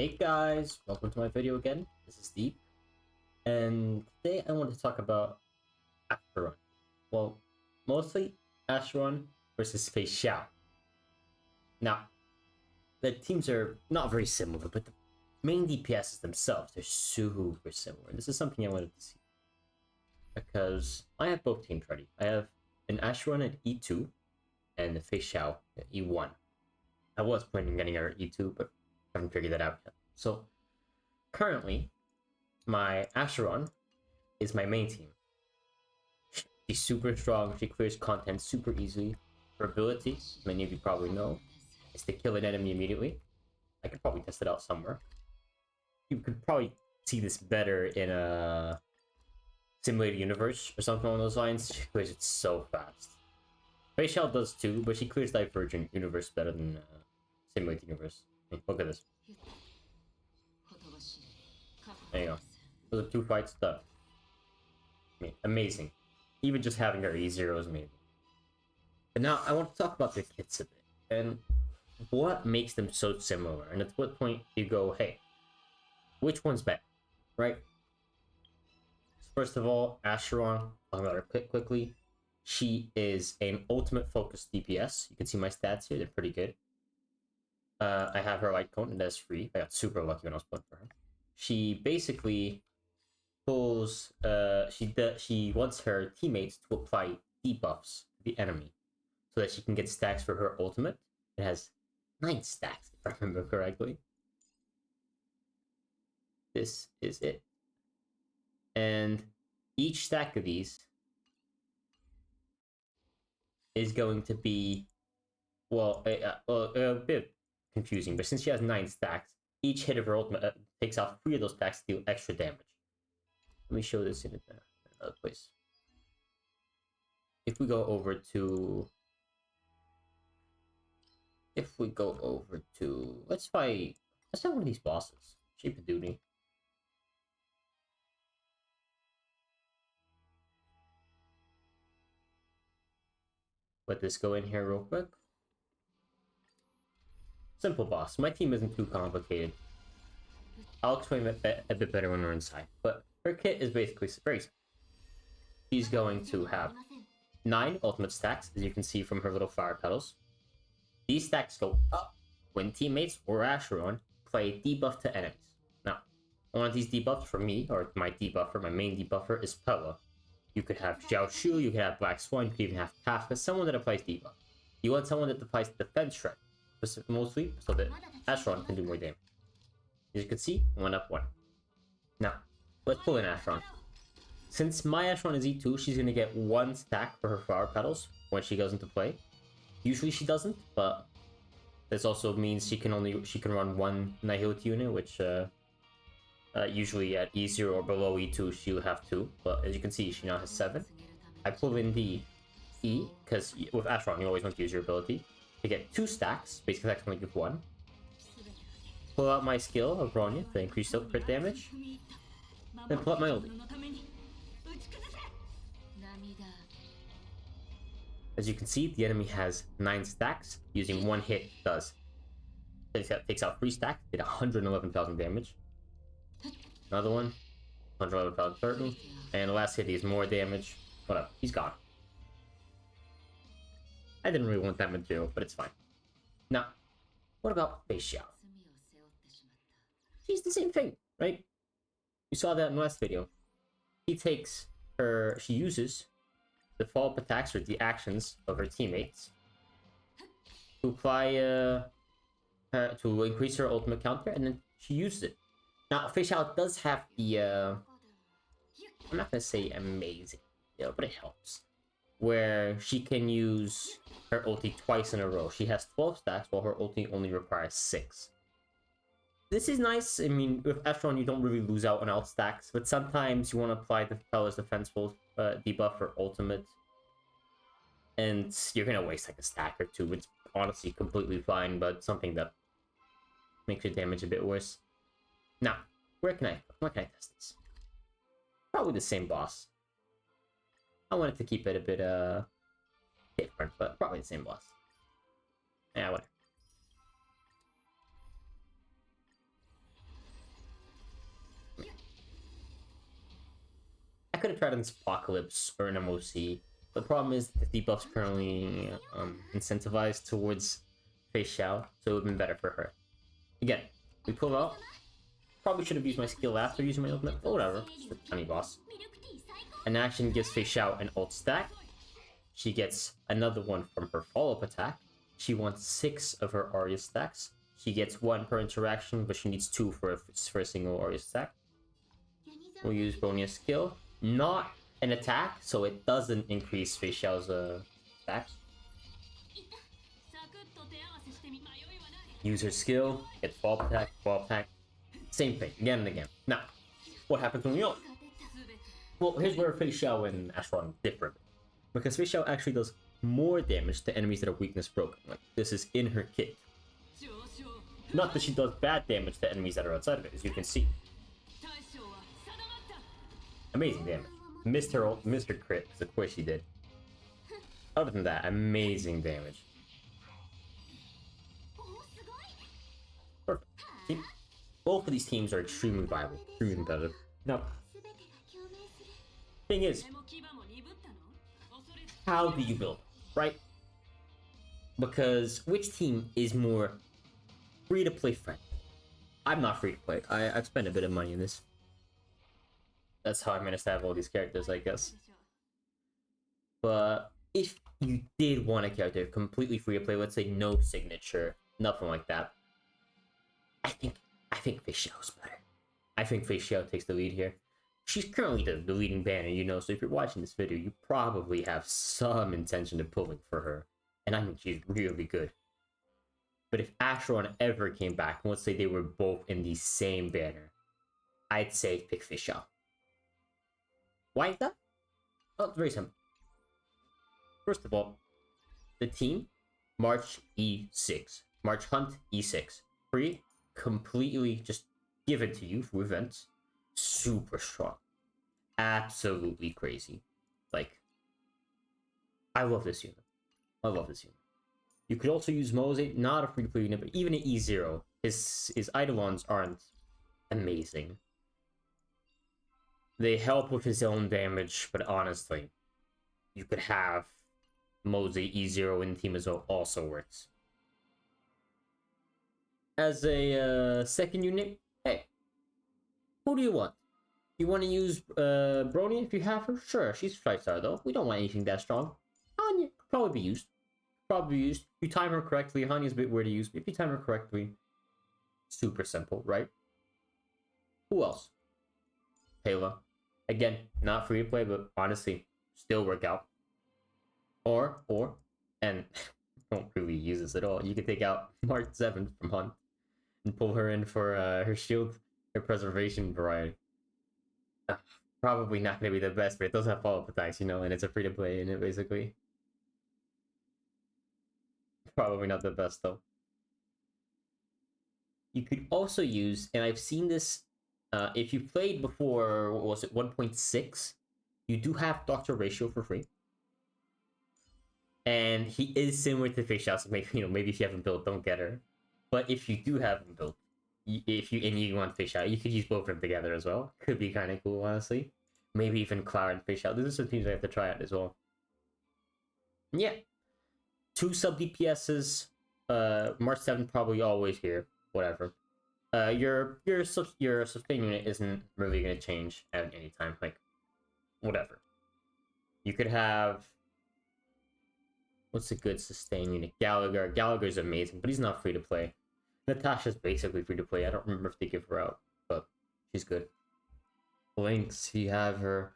Hey guys, welcome to my video again. This is Steve, and today I want to talk about Acheron. Well, mostly Acheron versus Feixiao. Now, the teams are not very similar, but the main DPSs themselves, they're super similar. This is something I wanted to see, because I have both teams ready. I have an Acheron at E2, and a Feixiao at E1. I was planning on getting her at E2, but haven't figured that out yet. So currently, my Acheron is my main team. She's super strong. She clears content super easily. Her ability, many of you probably know, is to kill an enemy immediately. I could probably test it out somewhere. You could probably see this better in a simulated universe or something along those lines. She clears it so fast. Feixiao does too, but she clears Divergent universe better than simulated universe. Look at this. There you go. Those are 2 fights done. I mean, amazing. Even just having her E0 is amazing. But now I want to talk about the kits a bit and what makes them so similar. And at what point you go, hey, which one's better, right? First of all, Acheron, talking about her quickly. She is an ultimate focused DPS. You can see my stats here; they're pretty good. I have her light cone, and that's free. I got super lucky when I was playing for her. She basically pulls. She wants her teammates to apply debuffs to the enemy, so that she can get stacks for her ultimate. It has 9 stacks, if I remember correctly. This is it, and each stack of these is going to be, well, a bit confusing, but since she has 9 stacks, each hit of her ultimate takes out 3 of those stacks to deal extra damage. Let me show this in another place. If we go over to... Let's fight one of these bosses. Shape of Duty. Let this go in here real quick. Simple boss. My team isn't too complicated. I'll explain it a bit better when we're inside. But her kit is basically very simple. She's going to have 9 ultimate stacks, as you can see from her little flower petals. These stacks go up when teammates or Acheron play debuff to enemies. Now, one of these debuffs for me, or my debuffer, my main debuffer, is Pella. You could have Xiao Shu, you could have Black Swan, you could even have Kafka, someone that applies debuff. You want someone that applies defense shred, mostly, so that Acheron can do more damage. As you can see, 1 up 1. Now, let's pull in Acheron. Since my Acheron is E2, she's going to get 1 stack for her flower petals when she goes into play. Usually she doesn't, but this also means she can run 1 Nihility unit, which usually at E0 or below E2 she'll have 2, but as you can see she now has 7. I pull in the E, because with Acheron you always want to use your ability to get 2 stacks, basic attacks only give 1. Pull out my skill of Bronya to increase crit damage, then pull out my ulti. As you can see, the enemy has 9 stacks. Using 1 hit does. Takes out 3 stacks, did 111,000 damage. Another one, 111,030. And the last hit is more damage. Whatever, he's gone. I didn't really want that material, but it's fine. Now, what about Feixiao? She's the same thing, right? You saw that in the last video. She uses the follow-up attacks or the actions of her teammates to apply to increase her ultimate counter, and then she uses it. Now, Feixiao does have the I'm not gonna say amazing, but it helps, where she can use her ulti twice in a row. She has 12 stacks, while her ulti only requires 6. This is nice. I mean, with Acheron, you don't really lose out on alt stacks, but sometimes you want to apply the Pella's defensible debuff for ultimate, and you're gonna waste like a stack or 2. It's honestly completely fine, but something that makes your damage a bit worse. Now, where can I test this? Probably the same boss. I wanted to keep it a bit different, but probably the same boss. Yeah, whatever. could have tried on this Apocalypse or an MOC. The problem is the debuff's currently incentivized towards Feixiao, so it would have been better for her. Again, we pull out. Probably should have used my skill after using my ultimate, but whatever. It's a tiny boss. An action gives Feixiao an ult stack. She gets another one from her follow-up attack. She wants 6 of her Arya stacks. She gets 1 per interaction, but she needs 2 for a single Arya stack. We'll use Bronia's skill. Not an attack, so it doesn't increase Feixiao's stacks. Use her skill, get fall attack. Same thing, again and again. Now, what happens when we ult? Well, here's where Feixiao and Acheron differ. Because Feixiao actually does more damage to enemies that are weakness broken. Like, this is in her kit. Not that she does bad damage to enemies that are outside of it, as you can see. Amazing damage. Missed her crit, because of course she did. Other than that, amazing damage. Perfect. See? Both of these teams are extremely viable, extremely competitive. Now, thing is, how do you build, right? Because which team is more free-to-play friendly? I'm not free-to-play. I've spent a bit of money in this. That's how I managed to have all these characters, I guess. But if you did want a character completely free-to-play, let's say no signature, nothing like that, I think Feixiao's better. I think Feixiao takes the lead here. She's currently the leading banner, you know, so if you're watching this video, you probably have some intention of pulling for her. And I think she's really good. But if Acheron ever came back, and let's say they were both in the same banner, I'd say pick Feixiao. Why is that? Oh, it's very simple. First of all, the team, March E6. March Hunt E6. Free, completely just given to you for events. Super strong. Absolutely crazy. Like, I love this unit. I love this unit. You could also use Mose, not a free-to-play unit, but even at E0, his Eidolons aren't amazing. They help with his own damage, but honestly, you could have Mose E0 in the team as well, also works. As a second unit, hey, who do you want? You want to use Brony if you have her? Sure, she's 5-star though. We don't want anything that strong. Anya could probably be used. Probably used. If you time her correctly, Hanya's a bit weird to use, but if you time her correctly, super simple, right? Who else? Pela. Again, not free to play, but honestly, still work out. Or, and don't really use this at all. You can take out Mark 7 from Hunt and pull her in for her shield, her preservation variety. Probably not going to be the best, but it does have follow-up attacks, you know, and it's a free-to-play in it, basically. Probably not the best, though. You could also use, and I've seen this, if you played before, what was it, 1.6, you do have Doctor Ratio for free. And he is similar to Feixiao, so maybe, you know, maybe if you haven't built, don't get her. But if you do have him built, if you want Feixiao, you could use both of them together as well. Could be kind of cool, honestly. Maybe even Clara and Feixiao. These are some teams I have to try out as well. Yeah. 2 sub DPSs. March 7 probably always here. Whatever. Your sustain unit isn't really gonna change at any time. Like, whatever. You could have. What's a good sustain unit? Gallagher. Gallagher's amazing, but he's not free to play. Natasha's basically free to play. I don't remember if they give her out, but she's good. Lynx, you have her.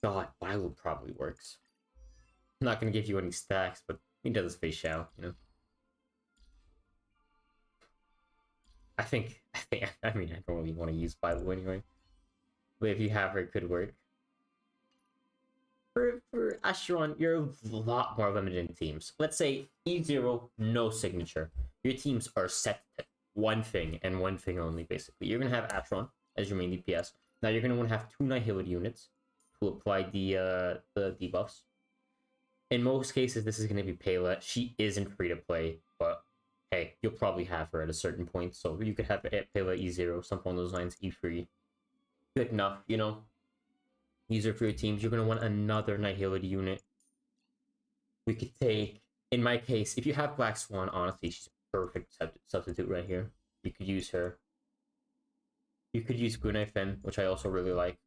God, Bilo probably works. I'm not gonna give you any stacks, but he does Feixiao, you know. I mean, I don't really want to use Bilo anyway. But if you have her, it could work. For Acheron, you're a lot more limited in teams. Let's say E0, no signature. Your teams are set to one thing and one thing only, basically. You're going to have Acheron as your main DPS. Now you're going to want to have 2 Nihility units to apply the debuffs. In most cases, this is going to be Pela. She isn't free to play, but hey, you'll probably have her at a certain point. So you could have Pela E0, something on those lines, E3. Good enough, you know? Use her for your teams. You're going to want another Nihility unit. We could take, in my case, if you have Black Swan, honestly, she's a perfect substitute right here. You could use her. You could use Gunai Fen, which I also really like.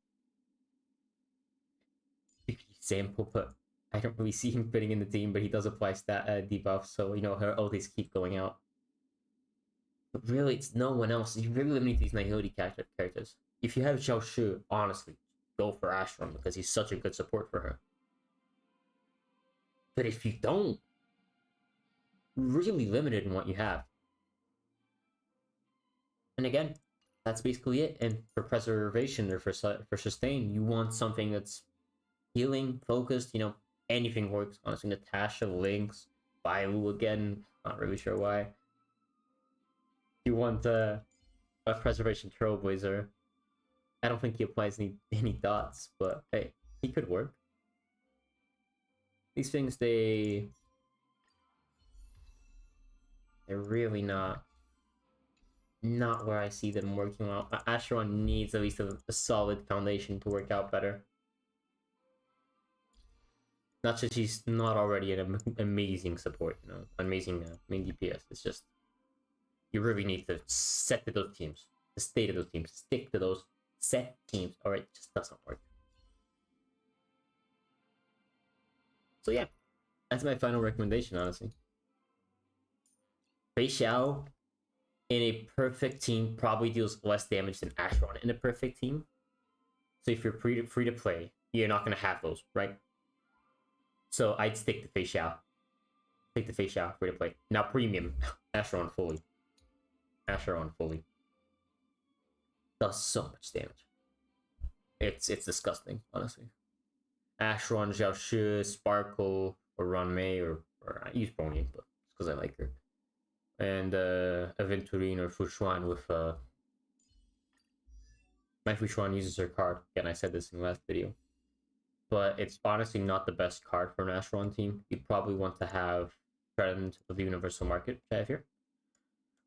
You could use Sample, but I don't really see him fitting in the team, but he does apply stat debuff, so, you know, her ultis keep going out. But really, it's no one else. You really limit these Nihility characters. If you have Xiao Shu, honestly, go for Acheron, because he's such a good support for her. But if you don't, really limited in what you have. And again, that's basically it. And for preservation or for sustain, you want something that's healing, focused, you know, anything works. Honestly, Natasha, Lynx, Bailu again, not really sure why. You want a preservation Trailblazer. I don't think he applies any dots, but hey, he could work. These things, they're really not where I see them working well. Acheron needs at least a solid foundation to work out better. Not that she's not already an amazing support, you know, amazing main DPS. It's just, you really need to set to those teams, the state of those teams, stick to those set teams, or it just doesn't work. So yeah, that's my final recommendation, honestly. Feixiao in a perfect team probably deals less damage than Acheron in a perfect team. So if you're free to play, you're not going to have those, right? So I'd stick to Feixiao. Take the Feixiao, free to play. Now premium, Acheron fully. Acheron fully. Does so much damage. It's disgusting, honestly. Acheron, Xiao Shi, Sparkle, or Ron Mei, or I use Pony, but it's because I like her. And Aventurine or Fushuan with my Fushuan uses her card. Again, I said this in the last video. But it's honestly not the best card for an Acheron team. You'd probably want to have Trend of the Universal Market, which I have here.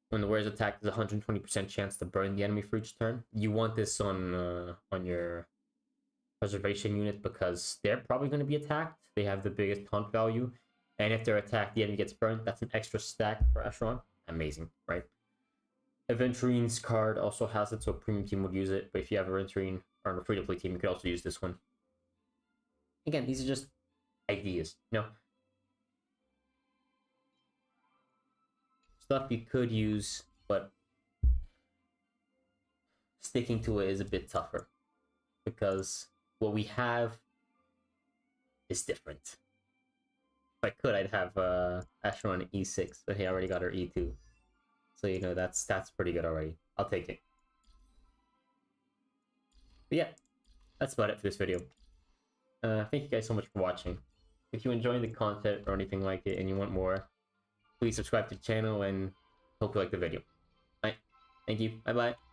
When the Warrior's attack, there's a 120% chance to burn the enemy for each turn. You want this on your preservation unit because they're probably going to be attacked. They have the biggest taunt value. And if they're attacked, the enemy gets burned. That's an extra stack for Acheron. Amazing, right? Aventurine's card also has it, so a premium team would use it. But if you have Aventurine or a free-to-play team, you could also use this one. Again, these are just ideas, you know? Stuff you could use, but sticking to it is a bit tougher. Because what we have is different. If I could, I'd have Acheron E6, but hey, I already got her E2. So, you know, that's pretty good already. I'll take it. But yeah, that's about it for this video. Thank you guys so much for watching. If you enjoy the content or anything like it and you want more, please subscribe to the channel and hope you like the video. Alright, thank you. Bye-bye.